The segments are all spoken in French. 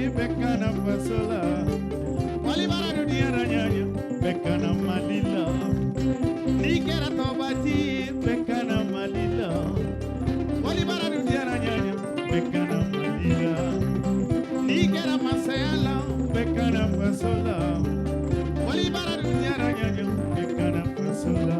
bekana fasola. Wali bara dunia ranyanya, bekana malila. Nikera tobati, bekana malila. Wali bara dunia ranyanya, bekana malila. Nikera masayala, bekana fasola. Wali bara dunia ranyanya, bekana fasola.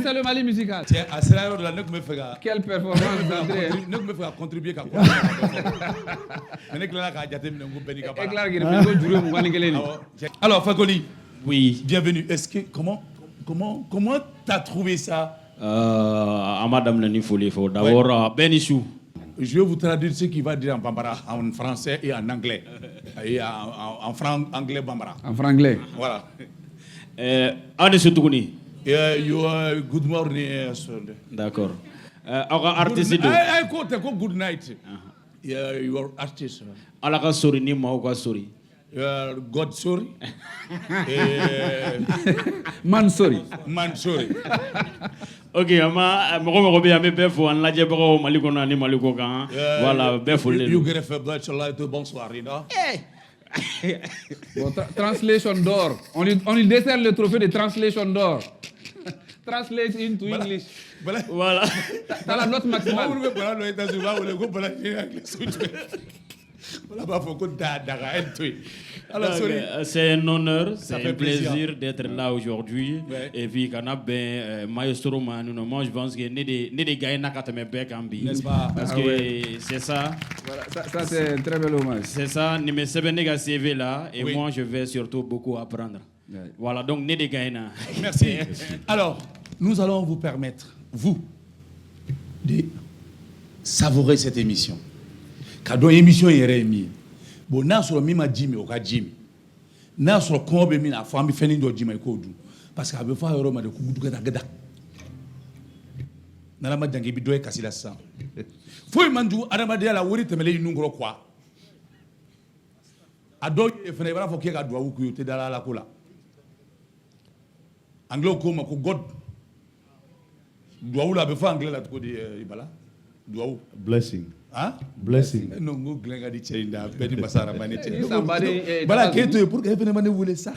C'est le Mali musical. Tiens, à ce là ne me fait pas. Quelle performance d'entrée. Ne me fait contribuer qu'à quoi. Alors, Fakoli, oui. Bienvenue. Est-ce que comment t'as trouvé ça? Madame Nani Folifo. D'abord, Benichou. Je vais vous traduire ce qu'il va dire en bambara, en français et en anglais. Et en anglais bambara. En franglais. Voilà. You are good morning, sir. D'accord. Artiste. Good night. You are artist. Alaka sorry ni mauka sorry. God sorry. Man sorry. Man sorry. Ok, mɔgɔ bɛ yan an bɛ bɛɛ fo an lajɛbagaw Mali kɔnɔ ani Mali kɔ kan. Voilà, bɛɛ folilen You get a bonsoir, you know. Bon, translation d'or. On lui décerne le trophée de translation d'or. Translate into English. Voilà. T'as la note maximale. C'est un honneur, c'est un plaisir d'être là aujourd'hui. Et puis, quand on a maestro, moi je pense que nous des gars n'est-ce pas? Parce que c'est ça. Voilà, ça c'est un très bel hommage. C'est ça, nous mettons ce CV là et moi je vais surtout beaucoup apprendre. Voilà, donc nous des gars. Merci. Alors, nous allons vous permettre, vous, de savourer cette émission. Quand l'émission est remise, bon, n'a sur le même Jimmy au Jimmy, n'a sur le combe mina famille fini do Jimmy Kodu, parce qu'à veut faire Roma de Kubudu Gada. N'a la madjangi bidoé kasila sa. Faut mandu adamade la wori temele inungro kwa. Ado fene bara faut qu'il a doit ou que dans la cola. Anglo comme ko God. Doit ou la be fa anglais la ko di ibala. Doit ou blessing. Hein? Blessing. Non, go glenga di chinda pedi basara manete. Somebody Voilà que pour que venez mané voulez ça.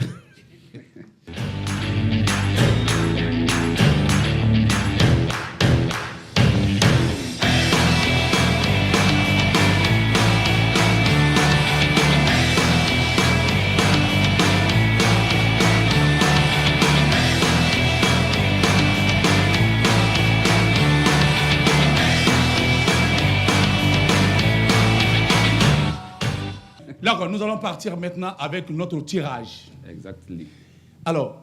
D'accord, nous allons partir maintenant avec notre tirage. Exactly. Alors,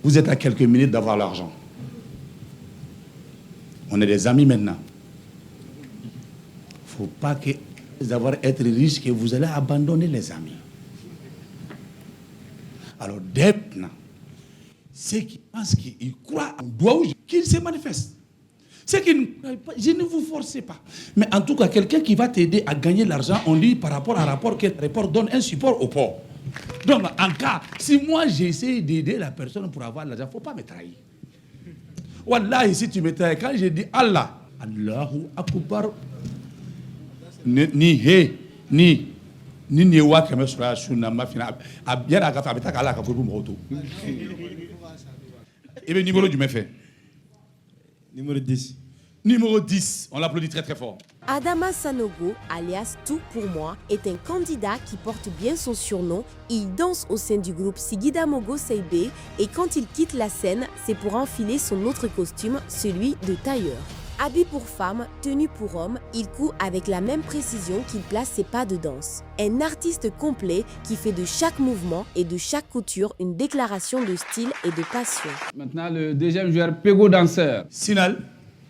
vous êtes à quelques minutes d'avoir l'argent. On est des amis maintenant. Il ne faut pas que d'avoir être riche que vous allez abandonner les amis. Alors, maintenant, ceux qui pensent qu'ils croient en doigt qu'ils se manifestent. Ceux qui ne croient pas, je ne vous force pas. Mais en tout cas, quelqu'un qui va t'aider à gagner l'argent, on dit par rapport à un rapport, quel rapport donne un support au pauvre. Donc, en cas, si moi j'essaie d'aider la personne pour avoir l'argent, il ne faut pas me trahir. Wallah, si tu me trahis, quand je dis Allah, Allahu Akbar, ni he, ni wa kame sura sunna mafina bien aga fa betaka ala ka ko dum hoto et bien numéro du méfait Numéro 10. Numéro 10, on l'applaudit très très fort. Adama Sanogo, alias Tout pour moi, est un candidat qui porte bien son surnom. Il danse au sein du groupe Sigida Mogo Seibe et quand il quitte la scène, c'est pour enfiler son autre costume, celui de tailleur. Habillé pour femme, tenu pour homme, il coud avec la même précision qu'il place ses pas de danse. Un artiste complet qui fait de chaque mouvement et de chaque couture une déclaration de style et de passion. Maintenant, le deuxième joueur, Pego danseur. Sinal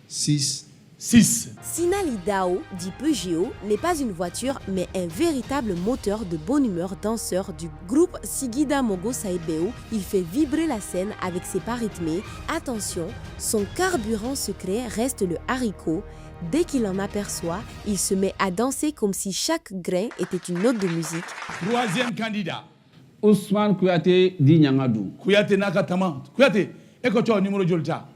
6. 6. Sinal Idao, dit Peugeot, n'est pas une voiture mais un véritable moteur de bonne humeur danseur du groupe Sigida Mogo Saibeo. Il fait vibrer la scène avec ses pas rythmés. Attention, son carburant secret reste le haricot. Dès qu'il en aperçoit, il se met à danser comme si chaque grain était une note de musique. Troisième candidat. Ousmane Kouyaté dit Nyangadou. Kouyaté Nakatama. Kouyaté, écoute le numéro de Jolja.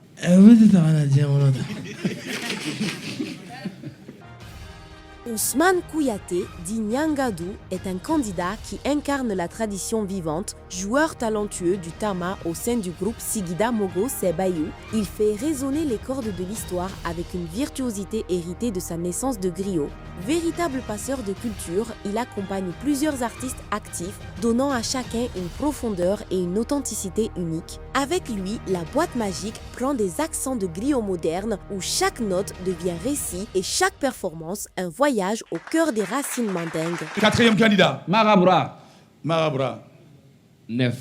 Ousmane Kouyaté, dit Nyangadou, est un candidat qui incarne la tradition vivante, joueur talentueux du tama au sein du groupe Sigida Mogo Sebayou. Il fait résonner les cordes de l'histoire avec une virtuosité héritée de sa naissance de griot. Véritable passeur de culture, il accompagne plusieurs artistes actifs, donnant à chacun une profondeur et une authenticité unique. Avec lui, la boîte magique prend des accents de griot moderne où chaque note devient récit et chaque performance un voyage au cœur des racines mandingues. Quatrième candidat. Marabra. 9.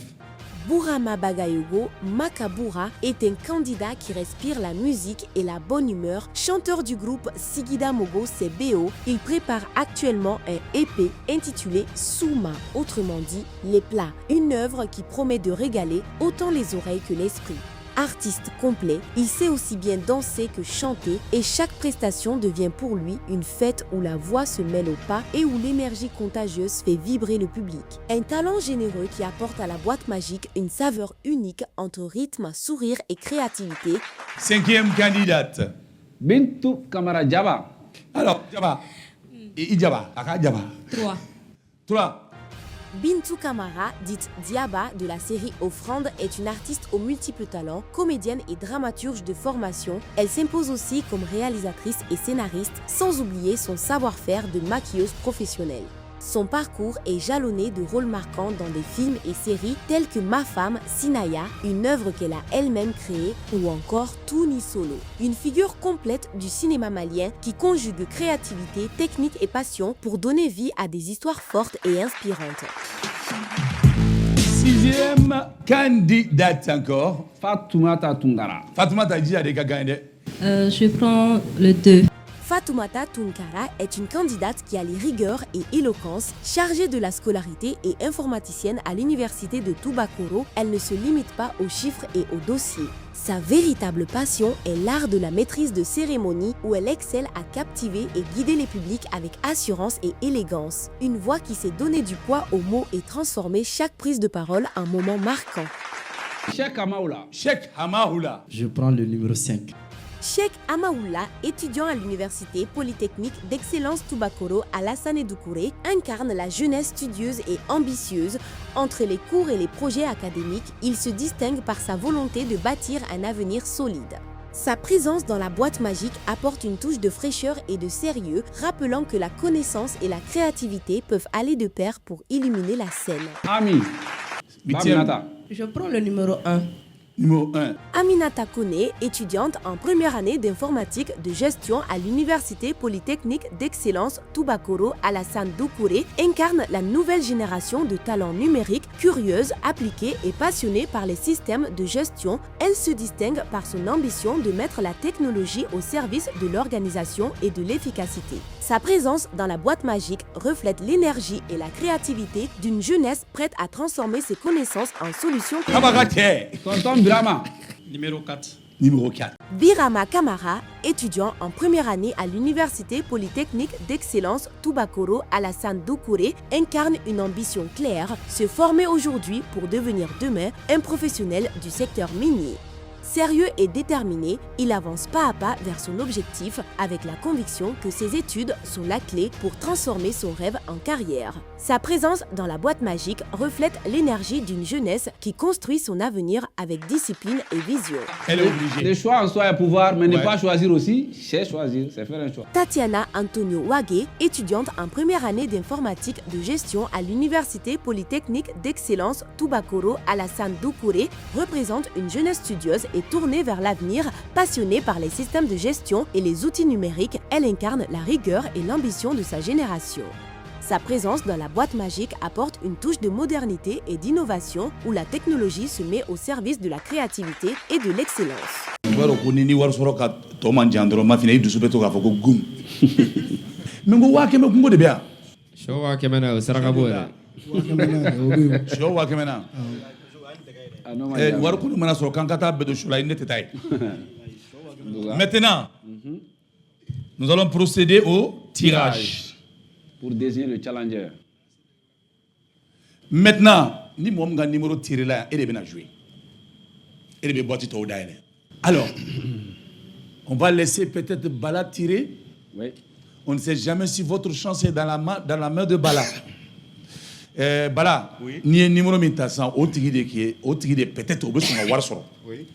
Bourama Bagayogo, Makabura, est un candidat qui respire la musique et la bonne humeur. Chanteur du groupe Sigida Mogo Sebeo, il prépare actuellement un EP intitulé Souma, autrement dit les plats, une œuvre qui promet de régaler autant les oreilles que l'esprit. Artiste complet, il sait aussi bien danser que chanter et chaque prestation devient pour lui une fête où la voix se mêle au pas et où l'énergie contagieuse fait vibrer le public. Un talent généreux qui apporte à la boîte magique une saveur unique entre rythme, sourire et créativité. Cinquième candidate. Bintou Kamara Djaba. Alors, Djaba. Djaba. 3. Bintou Kamara, dite Diaba de la série Offrande, est une artiste aux multiples talents, comédienne et dramaturge de formation. Elle s'impose aussi comme réalisatrice et scénariste, sans oublier son savoir-faire de maquilleuse professionnelle. Son parcours est jalonné de rôles marquants dans des films et séries tels que Ma femme, Sinaya, une œuvre qu'elle a elle-même créée, ou encore Touni Solo, une figure complète du cinéma malien qui conjugue créativité, technique et passion pour donner vie à des histoires fortes et inspirantes. Sixième candidate encore. Fatoumata Tungara. Fatoumata dit à des gagnes. Je prends le 2. Fatoumata Tunkara est une candidate qui allie rigueur et éloquence. Chargée de la scolarité et informaticienne à l'université de Tubakoro, elle ne se limite pas aux chiffres et aux dossiers. Sa véritable passion est l'art de la maîtrise de cérémonie où elle excelle à captiver et guider les publics avec assurance et élégance. Une voix qui sait donner du poids aux mots et transformer chaque prise de parole en moment marquant. Cheikh Amaoula. Cheikh Amaoula. Je prends le numéro 5. Cheikh Amaoula, étudiant à l'université polytechnique d'excellence Tubakoro à Lassane Doucouré, incarne la jeunesse studieuse et ambitieuse. Entre les cours et les projets académiques, il se distingue par sa volonté de bâtir un avenir solide. Sa présence dans la boîte magique apporte une touche de fraîcheur et de sérieux, rappelant que la connaissance et la créativité peuvent aller de pair pour illuminer la scène. Ami. Huitième. Babinata. Je prends le numéro 1. Numéro 1. Aminata Kone, étudiante en première année d'informatique de gestion à l'Université Polytechnique d'Excellence Toubakoro Alassane Doucouré, incarne la nouvelle génération de talents numériques, curieuse, appliquée et passionnée par les systèmes de gestion. Elle se distingue par son ambition de mettre la technologie au service de l'organisation et de l'efficacité. Sa présence dans la boîte magique reflète l'énergie et la créativité d'une jeunesse prête à transformer ses connaissances en solutions. Tonton Birama. Numéro 4. Numéro 4. Birama Kamara, étudiant en première année à l'Université Polytechnique d'Excellence Toubakoro Alassane Doucouré, incarne une ambition claire, se former aujourd'hui pour devenir demain un professionnel du secteur minier. Sérieux et déterminé, il avance pas à pas vers son objectif avec la conviction que ses études sont la clé pour transformer son rêve en carrière. Sa présence dans la boîte magique reflète l'énergie d'une jeunesse qui construit son avenir avec discipline et vision. Elle est obligée. Le choix en soi est pouvoir, mais ne pas choisir aussi, c'est choisir, c'est faire un choix. Tatiana Antonio Wage, étudiante en première année d'informatique de gestion à l'Université Polytechnique d'Excellence Toubakoro Alassane Doucouré, représente une jeunesse studieuse et tournée vers l'avenir, passionnée par les systèmes de gestion et les outils numériques. Elle incarne la rigueur et l'ambition de sa génération. Sa présence dans la boîte magique apporte une touche de modernité et d'innovation où la technologie se met au service de la créativité et de l'excellence. Maintenant, nous allons procéder au tirage. Pour désigner le challenger. Maintenant, ni moi mon numéro tiré là, elle est bien jouer. Elle est bien boîte tout d'ailleurs. Alors, on va laisser peut-être Bala tirer. Oui. On ne sait jamais si votre chance est dans la main de Bala. Bala, oui. Ni numéro 1500 au tigre de peut-être au bout de voir sur. Oui.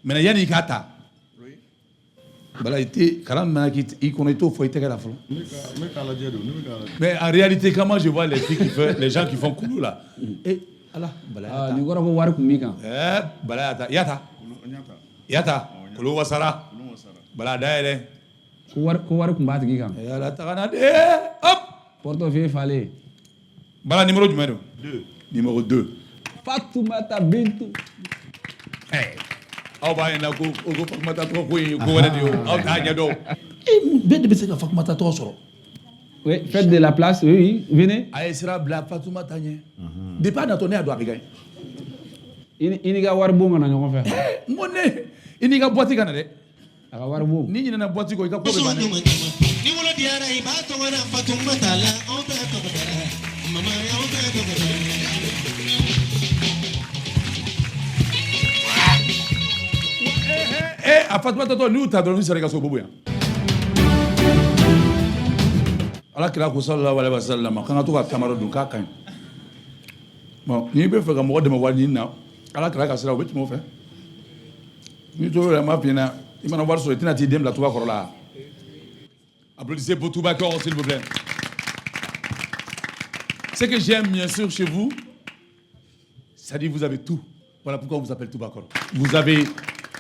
Mais il y a des gata. Bala était il connaît tout, faut être la fois. Mais en réalité, comment je vois les filles qui font, les gens qui font coulou là. Et Allah, Bala. Ni gora ko war kumika. Bala yata. Coulou wasara. Bala daele. Ko war kumba tigi kan. Yala tagana de. Hop. Portefeuille fallait. Bala numéro numéro 2. Numéro 2. Fatoumata Bintou. Hey. Aw ba ina ko Fatoumata to ko wala dio aw ta nya do be de se ka Fatoumata to soro. Oui, faites de la place, oui, venez. Ay sera bla Fatoumata nya de pas na to ne ado abigay Ini ga war bo ngana ñoko fe. Ngone ini ga boîte kana de aga war bo ni ñina na boîte ko ka ko be bana ni wala diara iba to ngana Fatoumata la on ta to mama ya on ta to a Fatoumata to ni uta do ni sere ka so bobo ya ala kira ko sallallahu alaihi wasallam kan to ka kamaro dun ka kan bon ni be fe ka mo de mo wani na ala kira ka sira o be mo fe ni to le ma pina imana war so tina ti dem la tuba korola. Applaudissez pour Toubakoro s'il vous plaît. Ce que j'aime bien sûr chez vous, ça dit vous avez tout. Voilà pourquoi on vous appelle Toubakoro. Vous avez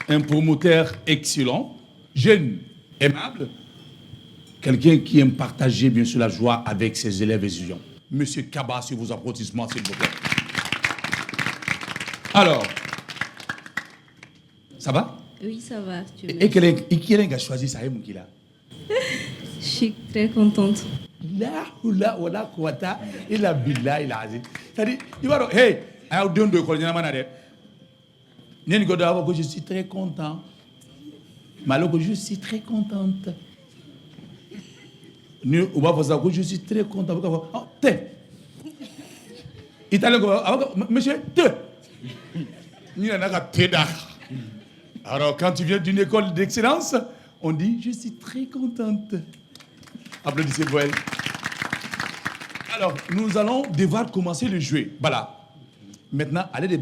un promoteur excellent, jeune, aimable, quelqu'un qui aime partager bien sûr la joie avec ses élèves et étudiants. Monsieur Kaba, sur vos applaudissements s'il vous plaît. Alors, ça va? Oui, ça va. Et qui est-ce qui a choisi ça? Je suis très contente. Là, voilà, Kouata, il a billah, il a azé. C'est-à-dire, il va dire, hey, I have done the colonie. Je suis très content. Maloko, je suis très contente. Je suis très content. Italien, monsieur, alors, quand tu viens d'une école d'excellence, on dit, je suis très contente. Applaudissez pour elle. Alors, nous allons devoir commencer le jeu. Voilà. Maintenant, allez